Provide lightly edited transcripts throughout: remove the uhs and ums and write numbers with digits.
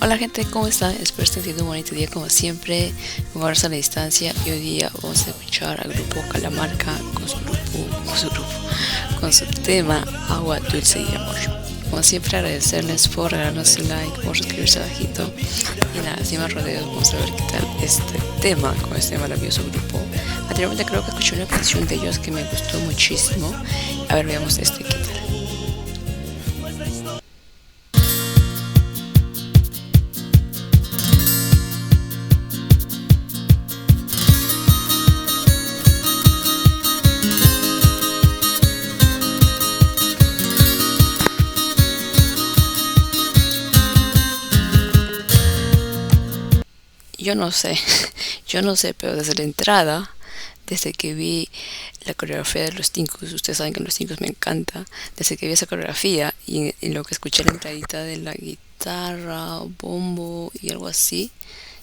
Hola gente, ¿cómo están? Espero estén teniendo un bonito día como siempre. Un abrazo a la distancia y hoy día vamos a escuchar al grupo Calamarca con su tema Agua Dulce y Amor. Como siempre agradecerles por regalarnos su like, por suscribirse abajito y nada, sin más rodeos vamos a ver qué tal este tema con este maravilloso grupo. Anteriormente creo que escuché una canción de ellos que me gustó muchísimo. A ver, veamos qué tal. Yo no sé, yo no sé, pero desde la entrada, desde que vi la coreografía de los Tincus, ustedes saben que los Tincus me encanta, desde que vi esa coreografía y lo que escuché la entradita de la guitarra, bombo y algo así,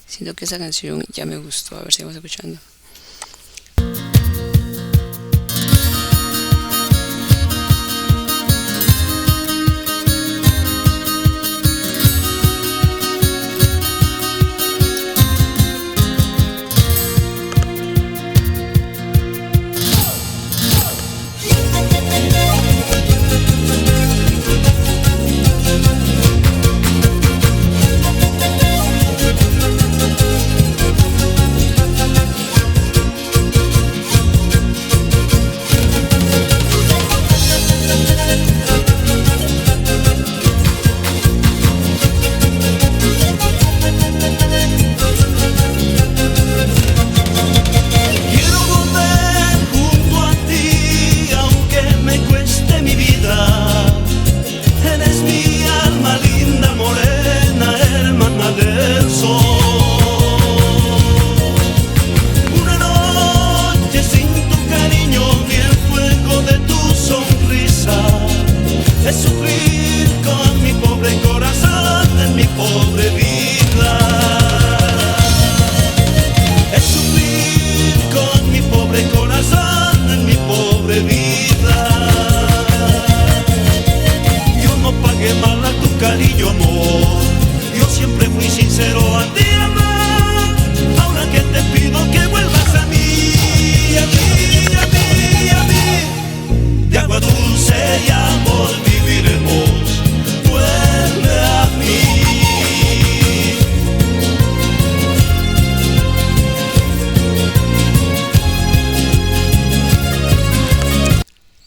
siento que esa canción ya me gustó. A ver, sigamos escuchando.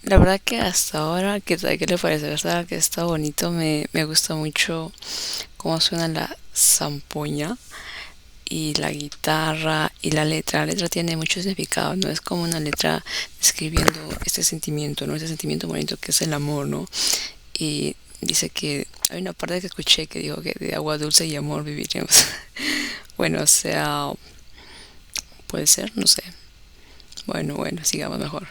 La verdad que hasta ahora, ¿qué le parece? ¿Verdad que está bonito? Me gusta mucho cómo suena la zampoña y la guitarra y la letra. La letra tiene mucho significado, no es como una letra describiendo este sentimiento, ¿no? Este sentimiento bonito que es el amor, ¿no? Y dice que hay una parte que escuché que dijo que de agua dulce y amor viviremos. Bueno, o sea, puede ser, no sé. Bueno, sigamos mejor.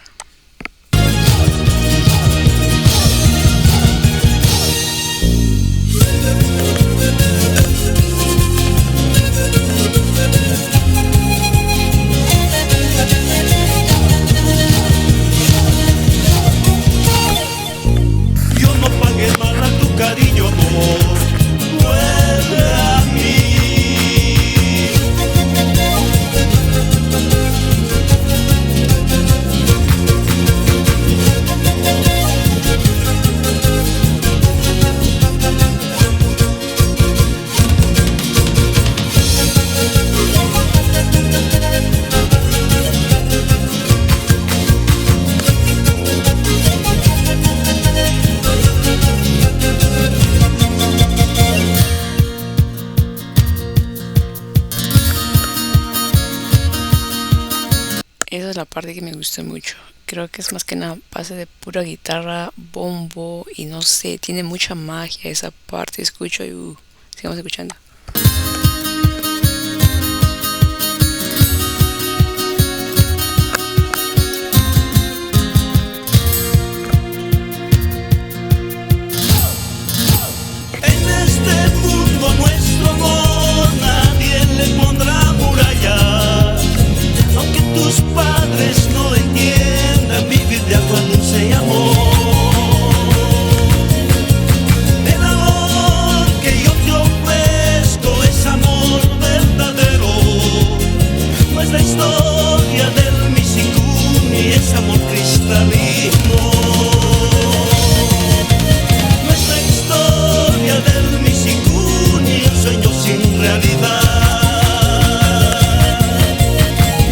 Esa es la parte que me gusta mucho. Creo que es más que nada base de pura guitarra, bombo y no sé, tiene mucha magia esa parte. Escucho y sigamos escuchando. En este mundo nuestro amor nadie le pondrá muralla, aunque tus padres no entiendan vivir de agua dulce y amor. El amor que yo te ofrezco realismo. Nuestra historia del Misikuni, un sueño sin realidad.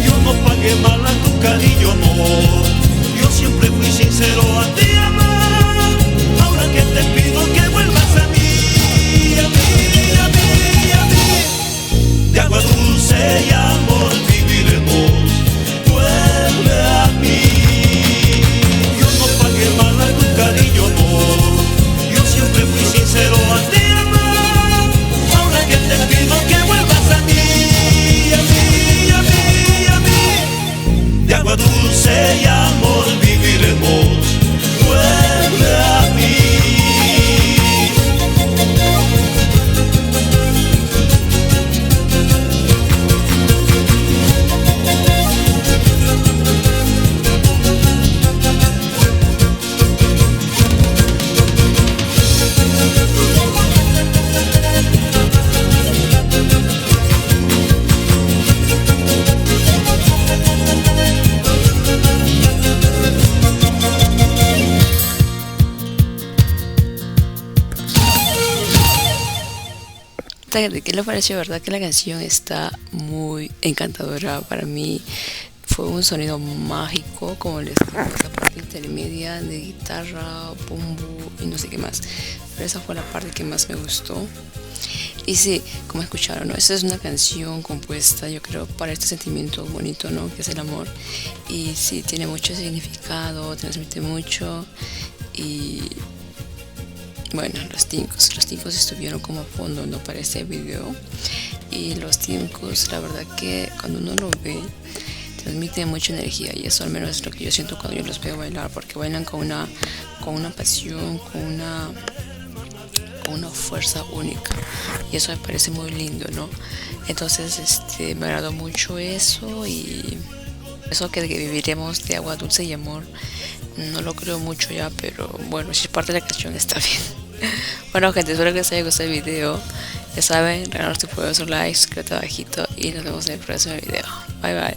Yo no pagué mal a tu cariño, amor. Yo siempre fui sincero a ti, amor. Ahora que te pido que vuelvas a mí, a mí, a mí, a mí. De agua dulce y amor viviremos. Vuelve a mí. Yo no pagué mal a tu cariño, amor. Yo siempre fui sincero a ti, amor. Ahora que te pido que vuelvas a mí, a mí, a mí, a mí. De agua dulce y amor viviremos. Vuelve a mí. ¿Qué le pareció? ¿Verdad que la canción está muy encantadora? Para mí fue un sonido mágico, como les digo, esa parte intermedia de guitarra, bombo y no sé qué más. Pero esa fue la parte que más me gustó. Y sí, como escucharon, ¿no? Esta es una canción compuesta, yo creo, para este sentimiento bonito, ¿no? Que es el amor. Y sí, tiene mucho significado, transmite mucho. Y bueno, los tincos estuvieron como fondo, ¿no? Para este video. Y los tincos, la verdad que cuando uno lo ve, transmite mucha energía. Y eso al menos es lo que yo siento cuando yo los veo bailar. Porque bailan con una pasión, con una fuerza única. Y eso me parece muy lindo, ¿no? Entonces, me agradó mucho eso. Y eso que viviremos de agua dulce y amor, no lo creo mucho ya, pero bueno, si es parte de la canción está bien. Bueno, gente, espero que les haya gustado el video. Ya saben, regalar tu poderoso like, suscríbete abajito y nos vemos en el próximo video. Bye bye.